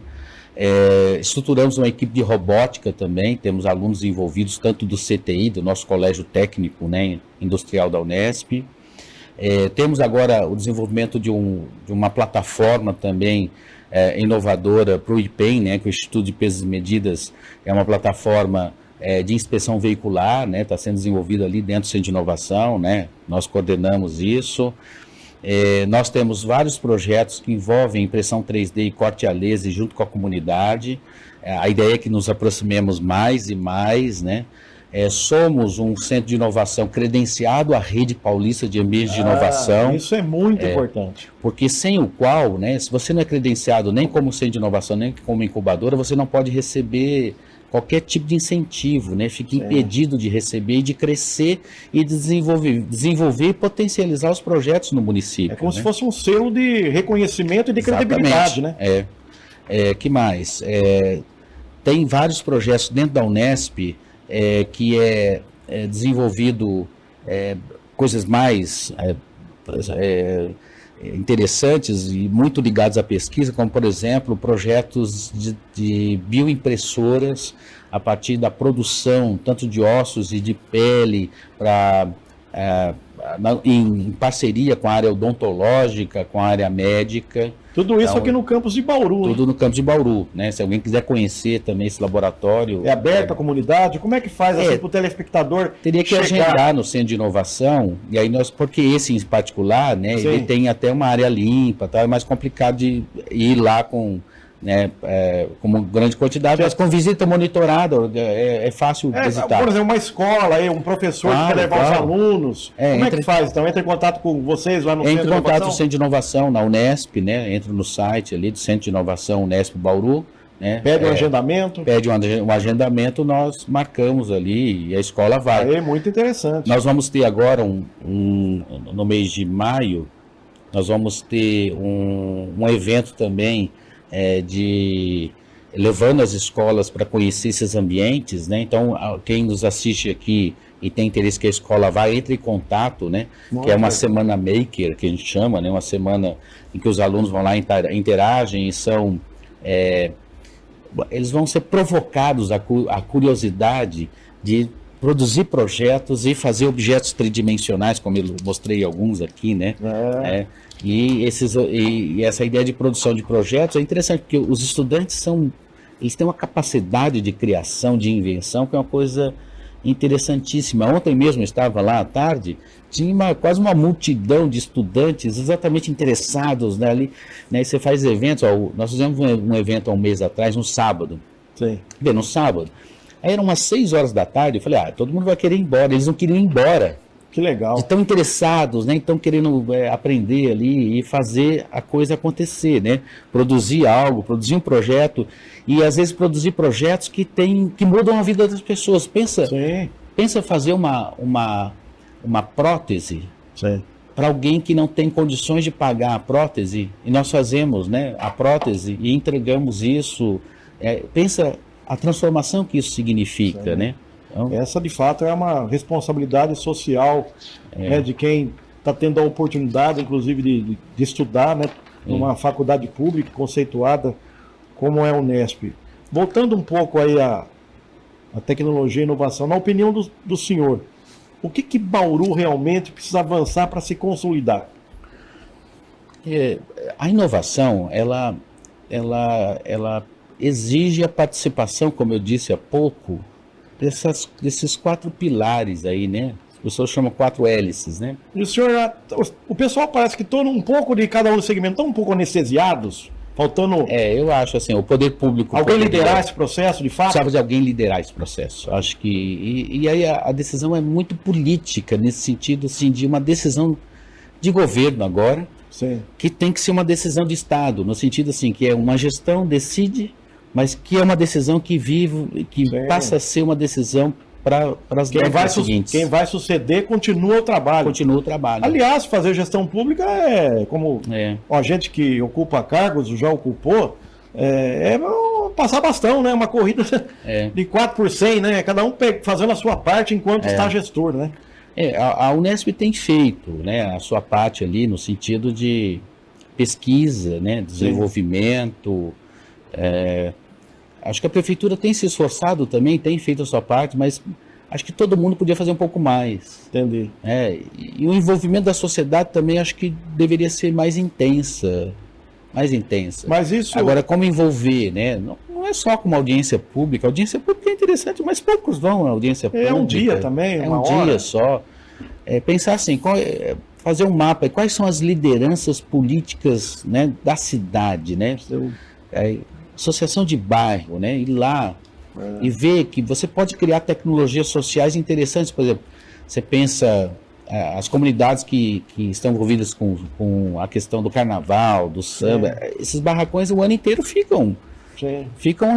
Estruturamos uma equipe de robótica também, temos alunos envolvidos tanto do CTI, do nosso colégio técnico, né, industrial da Unesp. Temos agora o desenvolvimento de uma plataforma também inovadora para o IPEM, né, que é o Instituto de Pesos e Medidas, é uma plataforma de inspeção veicular, né, está sendo desenvolvida ali dentro do Centro de Inovação, né, nós coordenamos isso. Nós temos vários projetos que envolvem impressão 3D e corte a laser junto com a comunidade. A ideia é que nos aproximemos mais e mais, né? Somos um centro de inovação credenciado à Rede Paulista de Ambientes de Inovação. Isso é muito importante. Porque sem o qual, né, se você não é credenciado nem como centro de inovação, nem como incubadora, você não pode receber qualquer tipo de incentivo, né? Fica impedido de receber e de crescer e desenvolver e potencializar os projetos no município. É como se fosse um selo de reconhecimento e de credibilidade, né? Que mais? Tem vários projetos dentro da Unesp que desenvolvido coisas mais interessantes e muito ligados à pesquisa, como, por exemplo, projetos de bioimpressoras a partir da produção tanto de ossos e de pele em parceria com a área odontológica, com a área médica. Tudo isso então, aqui no campus de Bauru. Tudo no campus de Bauru, né? Se alguém quiser conhecer também esse laboratório... É aberto à comunidade? Como é que faz assim para o telespectador teria que agendar no Centro de Inovação, e aí porque esse em particular, né, ele tem até uma área limpa, tá? É mais complicado de ir lá com uma grande quantidade, mas com visita monitorada é fácil visitar. Por exemplo, uma escola, um professor que quer levar os alunos, como é que faz? Então entra em contato com vocês lá no Centro de Inovação? Entra em contato com o Centro de Inovação, na Unesp, né? Entra no site ali do Centro de Inovação Unesp Bauru, né? Pede um agendamento? Pede um agendamento, nós marcamos ali e a escola vai. É muito interessante. Nós vamos ter agora, no mês de maio, nós vamos ter um evento também levando as escolas para conhecer esses ambientes, né? Então, quem nos assiste aqui e tem interesse que a escola vá, entre em contato, né? Que é uma semana maker, que a gente chama, né? Uma semana em que os alunos vão lá, interagem e eles vão ser provocados à curiosidade de produzir projetos e fazer objetos tridimensionais, como eu mostrei alguns aqui, né? E essa ideia de produção de projetos é interessante, porque os estudantes eles têm uma capacidade de criação, de invenção, que é uma coisa interessantíssima. Ontem mesmo eu estava lá à tarde, tinha quase uma multidão de estudantes exatamente interessados, né, ali, né? E você faz eventos, nós fizemos um evento há um mês atrás, no sábado. Sim. No sábado. Aí eram umas 6 horas da tarde, eu falei, todo mundo vai querer ir embora. Eles não queriam ir embora. Que legal. Estão interessados, né? Estão querendo aprender ali e fazer a coisa acontecer, né? Produzir algo, produzir um projeto e às vezes produzir projetos que mudam a vida das pessoas. Pensa fazer uma prótese para alguém que não tem condições de pagar a prótese, e nós fazemos, né, a prótese e entregamos isso. Pensa a transformação que isso significa, né? Então, essa, de fato, é uma responsabilidade social, né, de quem está tendo a oportunidade, inclusive, de estudar, né, numa faculdade pública conceituada como é a Unesp. Voltando um pouco aí a tecnologia e inovação, na opinião do senhor, o que Bauru realmente precisa avançar para se consolidar? A inovação, ela exige a participação, como eu disse há pouco, desses 4 pilares aí, né? As pessoas chamam 4 hélices, né? E o senhor, o pessoal parece que todo um pouco de cada um do segmento, estão um pouco anestesiados, faltando... Eu acho assim, o poder público... Alguém liderar esse processo, de fato? Precisava de alguém liderar esse processo. Acho que... E aí a decisão é muito política, nesse sentido, assim, de uma decisão de governo agora, Sim. que tem que ser uma decisão de Estado, no sentido assim, que é uma gestão decide, mas que é uma decisão que passa a ser uma decisão para as décadas seguintes. Quem vai suceder continua o trabalho. Continua o trabalho. Aliás, fazer gestão pública como a gente que ocupa cargos, já ocupou, passar bastão, né? Uma corrida de 4 por 100, né? Cada um fazendo a sua parte enquanto está gestor, né? A Unesp tem feito, né, a sua parte ali no sentido de pesquisa, né, desenvolvimento. Acho que a prefeitura tem se esforçado também, tem feito a sua parte, mas acho que todo mundo podia fazer um pouco mais. Entendi. E o envolvimento da sociedade também acho que deveria ser mais intensa. Mas isso... Agora, como envolver, né? Não é só com uma audiência pública. A audiência pública é interessante, mas poucos vão à audiência pública. É um dia também, uma hora. Dia só. Pensar assim, fazer um mapa, quais são as lideranças políticas, né, da cidade, né? Associação de bairro, né? Ir lá e ver que você pode criar tecnologias sociais interessantes. Por exemplo, você pensa... as comunidades que estão envolvidas com a questão do carnaval, do samba, esses barracões o ano inteiro ficam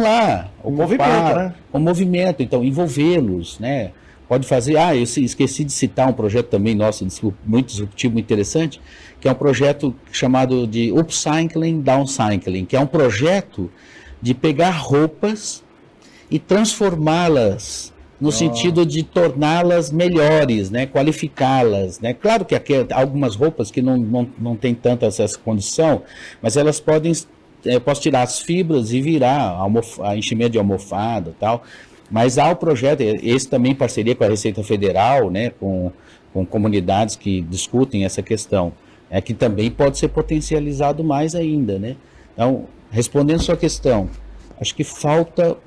lá, com movimento, então envolvê-los, né? Pode fazer, eu esqueci de citar um projeto também nosso, muito disruptivo, muito interessante, que é um projeto chamado de Upcycling, Downcycling, que é um projeto de pegar roupas e transformá-las no sentido de torná-las melhores, né, qualificá-las, né. Claro que aqui algumas roupas que não tem tanta essa condição, mas elas posso tirar as fibras e virar a enchimento de almofada e tal, mas há o projeto, esse também em parceria com a Receita Federal, né, com comunidades que discutem essa questão, que também pode ser potencializado mais ainda, né. Então, respondendo a sua questão, acho que falta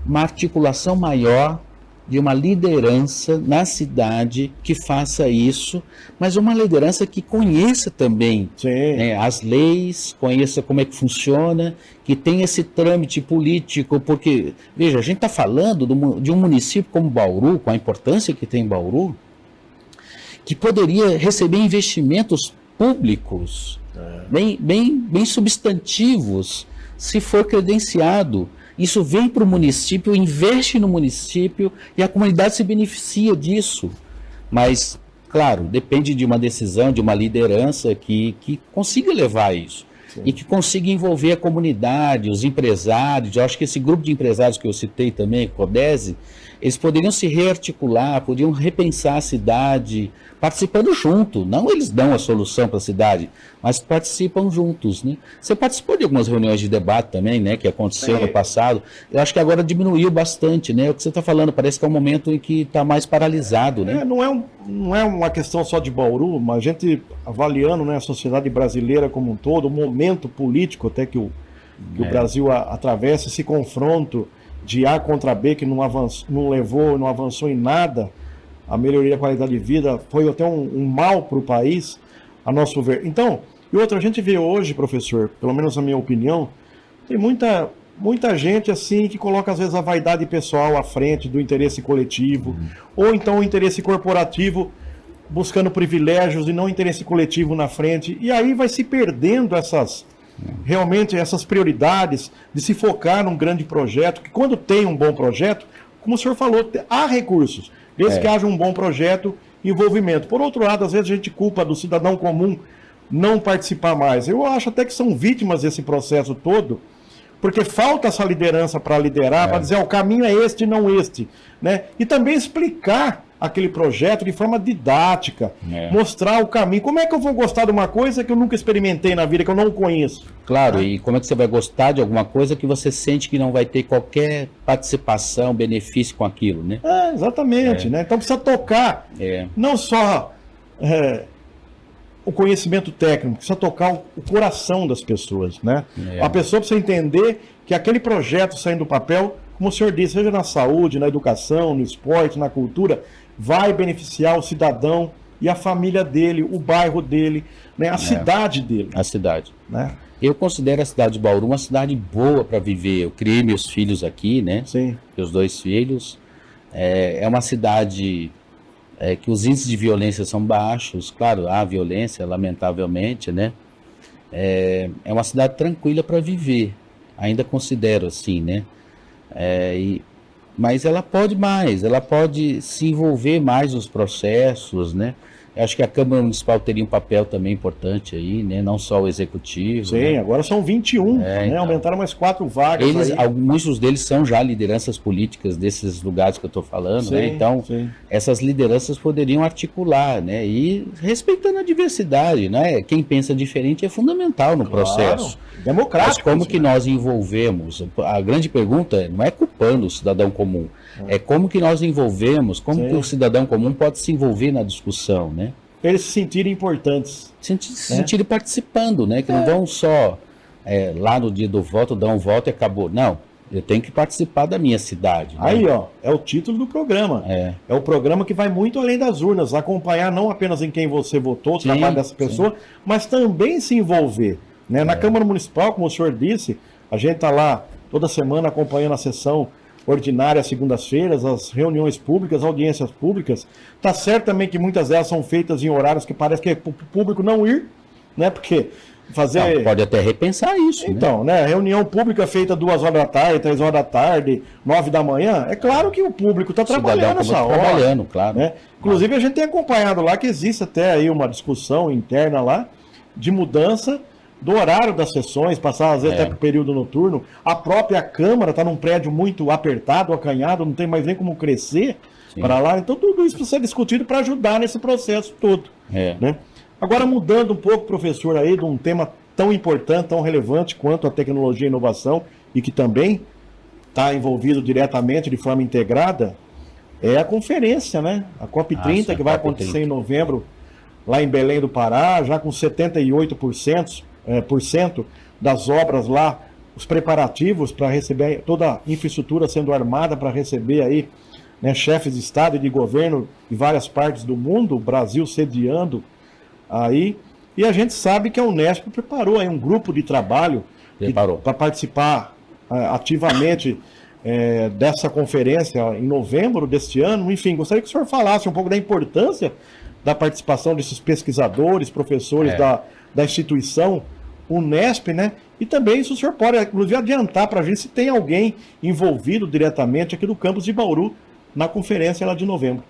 uma articulação maior de uma liderança na cidade que faça isso, mas uma liderança que conheça também, né, as leis, conheça como é que funciona, que tenha esse trâmite político, porque, veja, a gente está falando de um município como Bauru, com a importância que tem Bauru, que poderia receber investimentos públicos bem substantivos, se for credenciado. Isso vem para o município, investe no município e a comunidade se beneficia disso. Mas, claro, depende de uma decisão, de uma liderança que consiga levar isso. E que consiga envolver a comunidade, os empresários. Eu acho que esse grupo de empresários que eu citei também, Codese, eles poderiam se rearticular, poderiam repensar a cidade, participando junto. Não eles dão a solução para a cidade, mas participam juntos, né? Você participou de algumas reuniões de debate também, né, que aconteceu no passado. Eu acho que agora diminuiu bastante, né? O que você está falando, parece que é um momento em que está mais paralisado, né? Não é uma questão só de Bauru, mas a gente avaliando, né, a sociedade brasileira como um todo, o momento político até que o Brasil atravessa, esse confronto de A contra B, que não avançou em nada, a melhoria da qualidade de vida, foi até um mal para o país, a nosso ver. Então, e outra, a gente vê hoje, professor, pelo menos na minha opinião, tem muita gente assim que coloca às vezes a vaidade pessoal à frente do interesse coletivo, ou então o interesse corporativo buscando privilégios e não interesse coletivo na frente, e aí vai se perdendo realmente essas prioridades de se focar num grande projeto, que quando tem um bom projeto, como o senhor falou, há recursos, desde que haja um bom projeto e envolvimento. Por outro lado, às vezes a gente culpa do cidadão comum não participar mais. Eu acho até que são vítimas desse processo todo, Porque falta essa liderança para liderar, para dizer, o caminho é este e não este, né? E também explicar aquele projeto de forma didática, mostrar o caminho. Como é que eu vou gostar de uma coisa que eu nunca experimentei na vida, que eu não conheço? Claro, e como é que você vai gostar de alguma coisa que você sente que não vai ter qualquer participação, benefício com aquilo, né? Exatamente, né? Então precisa tocar não só o conhecimento técnico, precisa tocar o coração das pessoas, né? A pessoa precisa entender que aquele projeto saindo do papel, como o senhor disse, seja na saúde, na educação, no esporte, na cultura, vai beneficiar o cidadão e a família dele, o bairro dele, né? A cidade dele. A cidade. Né? Eu considero a cidade de Bauru uma cidade boa para viver. Eu criei meus filhos aqui, né? Sim. Meus 2 filhos. É uma cidade que os índices de violência são baixos. Claro, há violência, lamentavelmente, né? É uma cidade tranquila para viver. Ainda considero assim, né? Mas ela pode mais, ela pode se envolver mais nos processos, né? Eu acho que a Câmara Municipal teria um papel também importante aí, né? Não só o Executivo. Sim, né? Agora são 21, né? Então. Aumentaram mais 4 vagas. Muitos deles são já lideranças políticas desses lugares que eu estou falando, sim, né? Então, essas lideranças poderiam articular, né? E respeitando a diversidade, né? Quem pensa diferente é fundamental no processo. Democrático. Mas como que nós envolvemos? A grande pergunta não é culpando o cidadão comum, é como que nós envolvemos, como que o cidadão comum pode se envolver na discussão, né? Eles se sentirem importantes. Se sentirem participando, né? Que não vão só lá no dia do voto, dar um voto e acabou. Não, eu tenho que participar da minha cidade. Aí, ó, é o título do programa. É o programa que vai muito além das urnas, acompanhar não apenas em quem você votou, o trabalho dessa pessoa, mas também se envolver. Né? Na Câmara Municipal, como o senhor disse, a gente está lá toda semana acompanhando a sessão ordinária às segundas-feiras, as reuniões públicas, audiências públicas. Tá certo também que muitas delas são feitas em horários que parece que é para o público não ir, né? Porque fazer... pode até repensar isso. Então, né? Reunião pública feita 2 horas da tarde, 3 horas da tarde, 9 da manhã, é claro que o público está trabalhando essa hora. Trabalhando, claro. Né? Inclusive, a gente tem acompanhado lá que existe até aí uma discussão interna lá de mudança do horário das sessões, passar às vezes até para o período noturno. A própria Câmara está num prédio muito apertado, acanhado, não tem mais nem como crescer para lá. Então tudo isso precisa ser discutido para ajudar nesse processo todo. Né? Agora mudando um pouco, professor, aí de um tema tão importante, tão relevante quanto a tecnologia e inovação, e que também está envolvido diretamente, de forma integrada, é a conferência, né? A COP30, que vai acontecer em novembro, lá em Belém do Pará, já com 78% das obras lá, os preparativos para receber, toda a infraestrutura sendo armada para receber aí, né, chefes de Estado e de governo de várias partes do mundo, o Brasil sediando aí, e a gente sabe que a Unesp preparou aí um grupo de trabalho para participar ativamente dessa conferência em novembro deste ano. Enfim, gostaria que o senhor falasse um pouco da importância da participação desses pesquisadores, professores da instituição Unesp, né? E também, se o senhor pode, inclusive, adiantar para a gente se tem alguém envolvido diretamente aqui do campus de Bauru na conferência lá de novembro.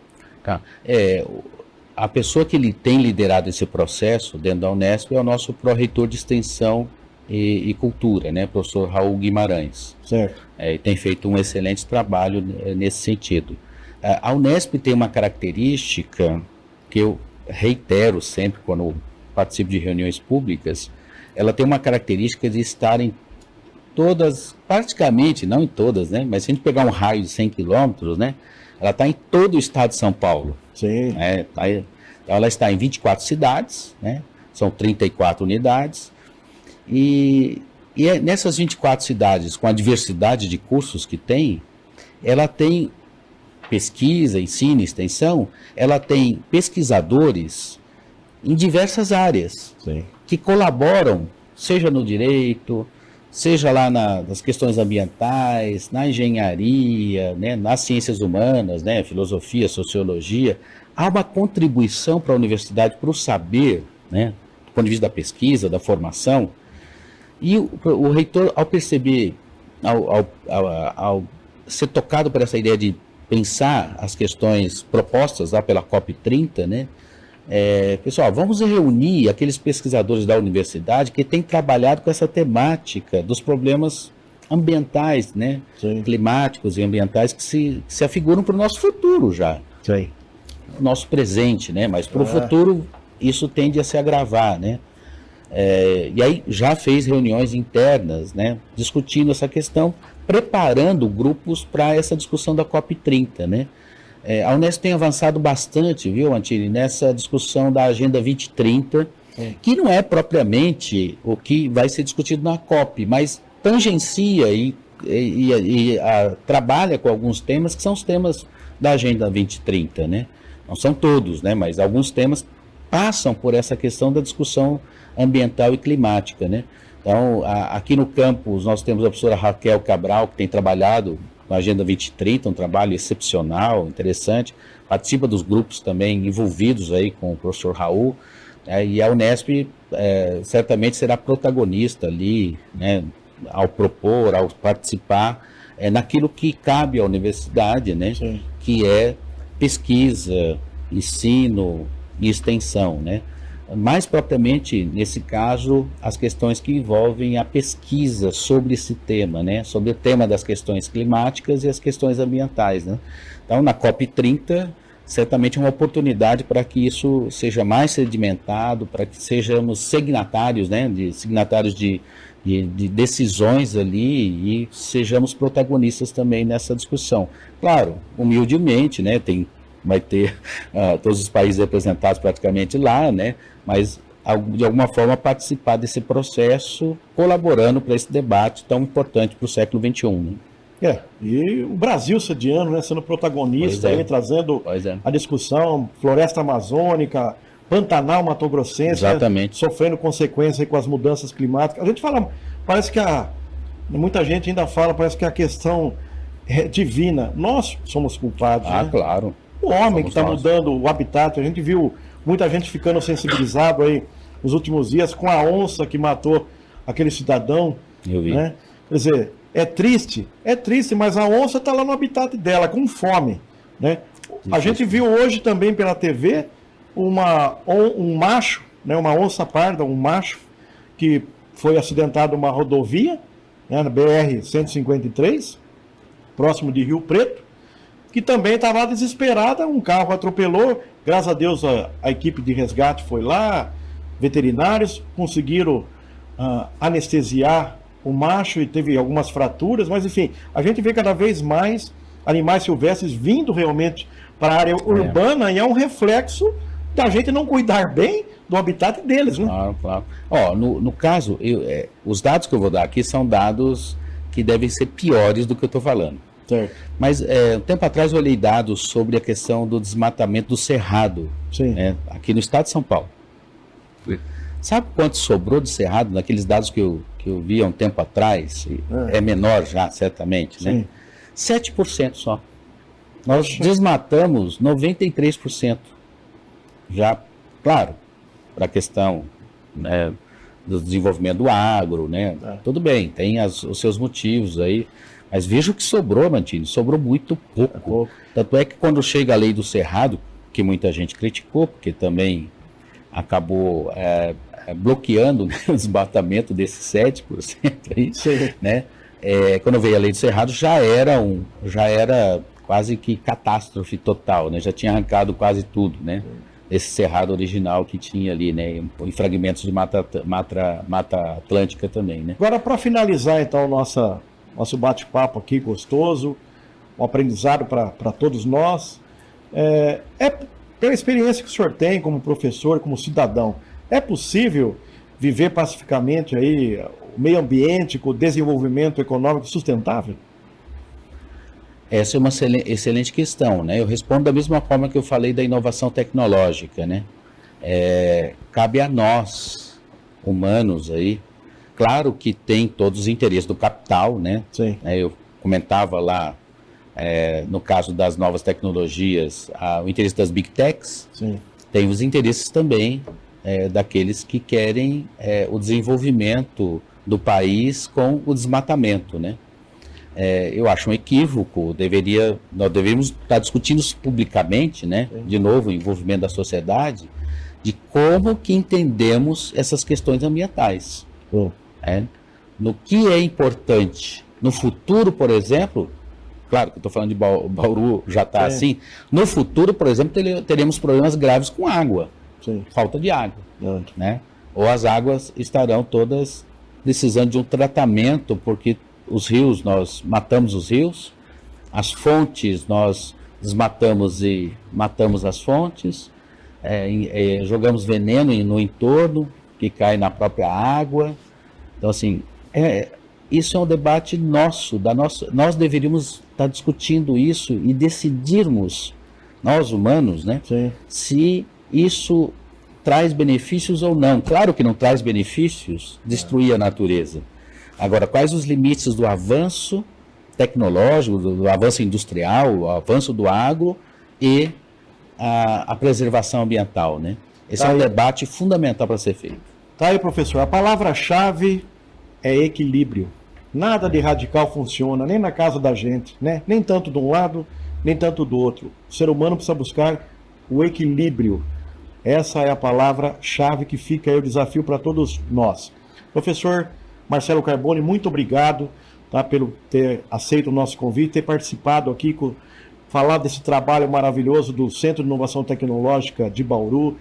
A pessoa que tem liderado esse processo dentro da Unesp é o nosso pró-reitor de Extensão e Cultura, né? Professor Raul Guimarães. Certo. E tem feito um excelente trabalho nesse sentido. A Unesp tem uma característica que eu reitero sempre quando participo de reuniões públicas. Ela tem uma característica de estar em todas, praticamente, não em todas, né? Mas se a gente pegar um raio de 100 quilômetros, né? Ela está em todo o estado de São Paulo. Sim. Ela está em 24 cidades, né? São 34 unidades. E nessas 24 cidades, com a diversidade de cursos que tem, ela tem pesquisa, ensino, extensão, ela tem pesquisadores em diversas áreas. Sim. Que colaboram, seja no direito, seja lá nas questões ambientais, na engenharia, né, nas ciências humanas, né, filosofia, sociologia. Há uma contribuição para a universidade, para o saber, né, do ponto de vista da pesquisa, da formação. E o reitor, ao perceber, ao ser tocado por essa ideia de pensar as questões propostas lá pela COP30, né, pessoal, vamos reunir aqueles pesquisadores da universidade que têm trabalhado com essa temática dos problemas ambientais, né? Sim. Climáticos e ambientais que se afiguram para o nosso futuro já. Sim. Nosso presente, né? Mas para o futuro isso tende a se agravar, né? E aí já fez reuniões internas, né? Discutindo essa questão, preparando grupos para essa discussão da COP30, né? A Unesp tem avançado bastante, viu, Antílio, nessa discussão da Agenda 2030, que não é propriamente o que vai ser discutido na COP, mas tangencia e trabalha com alguns temas que são os temas da Agenda 2030, né? Não são todos, né? Mas alguns temas passam por essa questão da discussão ambiental e climática, né? Então, aqui no campus nós temos a professora Raquel Cabral, que tem trabalhado na Agenda 2030, um trabalho excepcional, interessante, participa dos grupos também envolvidos aí com o professor Raul, e a Unesp certamente será protagonista ali, né, ao propor, ao participar, naquilo que cabe à universidade, né? Sim. Que é pesquisa, ensino e extensão, né? Mais propriamente, nesse caso, as questões que envolvem a pesquisa sobre esse tema, né? Sobre o tema das questões climáticas e as questões ambientais, né? Então, na COP30, certamente é uma oportunidade para que isso seja mais sedimentado, para que sejamos signatários, né? Signatários de decisões ali e sejamos protagonistas também nessa discussão. Claro, humildemente, né? Vai ter todos os países representados praticamente lá, né? Mas de alguma forma participar desse processo, colaborando para esse debate tão importante para o século XXI. Né? E o Brasil sediando, né, sendo protagonista, aí, trazendo a discussão, floresta amazônica, Pantanal Mato-Grossense, exatamente, sofrendo consequências com as mudanças climáticas. A gente fala, parece que muita gente ainda fala, parece que a questão é divina. Nós somos culpados. Ah, né? Claro. O homem que está mudando o habitat, a gente viu muita gente ficando sensibilizado aí nos últimos dias com a onça que matou aquele cidadão. Eu vi. Né? Quer dizer, é triste, mas a onça está lá no habitat dela, com fome. Né? A gente viu hoje também pela TV um macho, né, uma onça parda, um macho, que foi acidentado numa rodovia, né, na BR-153, próximo de Rio Preto, que também estava desesperada, um carro atropelou, graças a Deus a equipe de resgate foi lá, veterinários, conseguiram anestesiar o macho e teve algumas fraturas, mas enfim, a gente vê cada vez mais animais silvestres vindo realmente para a área urbana e é um reflexo da gente não cuidar bem do habitat deles, né? Claro, claro. No caso, os dados que eu vou dar aqui são dados que devem ser piores do que eu estou falando. Certo. Mas um tempo atrás eu olhei dados sobre a questão do desmatamento do cerrado, né, aqui no estado de São Paulo. Sabe quanto sobrou de cerrado naqueles dados que eu vi há um tempo atrás? É menor já, certamente, né? 7% só. Nós desmatamos 93%. Já, claro, para a questão, né, do desenvolvimento do agro, né? Tudo bem, tem os seus motivos aí. Mas veja o que sobrou, Mantini, sobrou muito pouco. Tanto é que quando chega a lei do cerrado, que muita gente criticou, porque também acabou bloqueando, né, o desmatamento desses 7% aí, né? Quando veio a lei do cerrado já era quase que catástrofe total, né? Já tinha arrancado quase tudo, né? Esse cerrado original que tinha ali, né? Em fragmentos de mata atlântica também, né? Agora, para finalizar, então, nosso bate-papo aqui gostoso, um aprendizado para todos nós, pela experiência que o senhor tem como professor, como cidadão, é possível viver pacificamente aí o meio ambiente com o desenvolvimento econômico sustentável? Essa é uma excelente questão, né? Eu respondo da mesma forma que eu falei da inovação tecnológica, né? Cabe a nós, humanos aí, claro que tem todos os interesses do capital, né? Sim. Eu comentava lá, no caso das novas tecnologias, o interesse das Big Techs. Sim. Tem os interesses também daqueles que querem o desenvolvimento do país com o desmatamento, né? Eu acho um equívoco, nós deveríamos estar discutindo isso publicamente, né? Sim. De novo, o envolvimento da sociedade, de como que entendemos essas questões ambientais. No que é importante No futuro, por exemplo, claro que eu estou falando de Bauru, já está assim, no futuro, por exemplo, teremos problemas graves com água, falta de água, né? Ou as águas estarão todas precisando de um tratamento, porque os rios, nós matamos os rios, as fontes, nós desmatamos e matamos as fontes, jogamos veneno no entorno, que cai na própria água. Então, assim, isso é um debate nosso, nós deveríamos estar discutindo isso e decidirmos, nós humanos, né, se isso traz benefícios ou não. Claro que não traz benefícios destruir a natureza. Agora, quais os limites do avanço tecnológico, do avanço industrial, o avanço do agro e a preservação ambiental, né? Esse é um debate fundamental para ser feito. Tá aí, professor. A palavra-chave é equilíbrio. Nada de radical funciona, nem na casa da gente, né? Nem tanto de um lado, nem tanto do outro. O ser humano precisa buscar o equilíbrio. Essa é a palavra-chave que fica aí o desafio para todos nós. Professor Marcelo Carboni, muito obrigado, tá, pelo ter aceito o nosso convite, ter participado aqui, falar desse trabalho maravilhoso do Centro de Inovação Tecnológica de Bauru,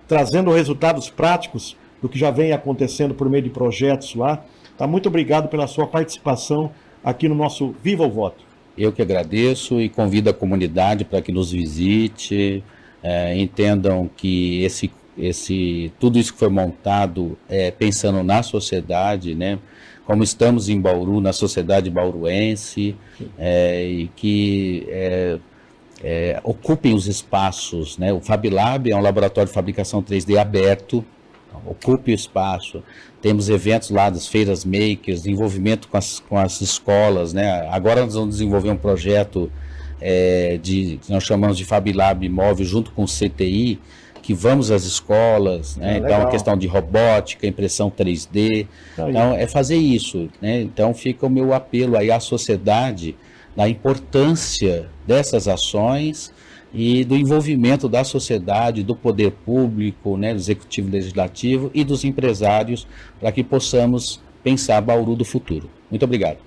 trazendo resultados práticos do que já vem acontecendo por meio de projetos lá. Tá, muito obrigado pela sua participação aqui no nosso Viva o Voto. Eu que agradeço e convido a comunidade para que nos visite, entendam que tudo isso que foi montado pensando na sociedade, né? Como estamos em Bauru, na sociedade bauruense, e que ocupem os espaços, né? O FabLab é um laboratório de fabricação 3D aberto, ocupe o espaço. Temos eventos lá das feiras makers, envolvimento com as escolas, né? Agora nós vamos desenvolver um projeto que nós chamamos de FabLab móvel junto com o CTI, que vamos às escolas, né? Então a questão de robótica, impressão 3D, então é fazer isso, né? Então fica o meu apelo aí à sociedade da importância dessas ações e do envolvimento da sociedade, do poder público, né, do executivo legislativo e dos empresários, para que possamos pensar Bauru do futuro. Muito obrigado.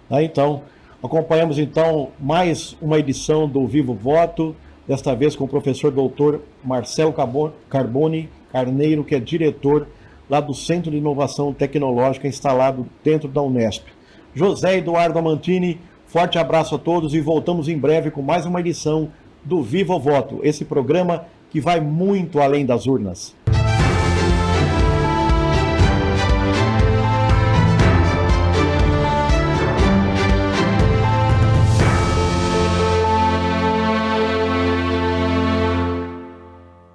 Então, acompanhamos então mais uma edição do Vivo Voto, desta vez com o professor doutor Marcelo Carboni Carneiro, que é diretor lá do Centro de Inovação Tecnológica instalado dentro da Unesp. José Eduardo Amantini, forte abraço a todos e voltamos em breve com mais uma edição do Viva o Voto, esse programa que vai muito além das urnas.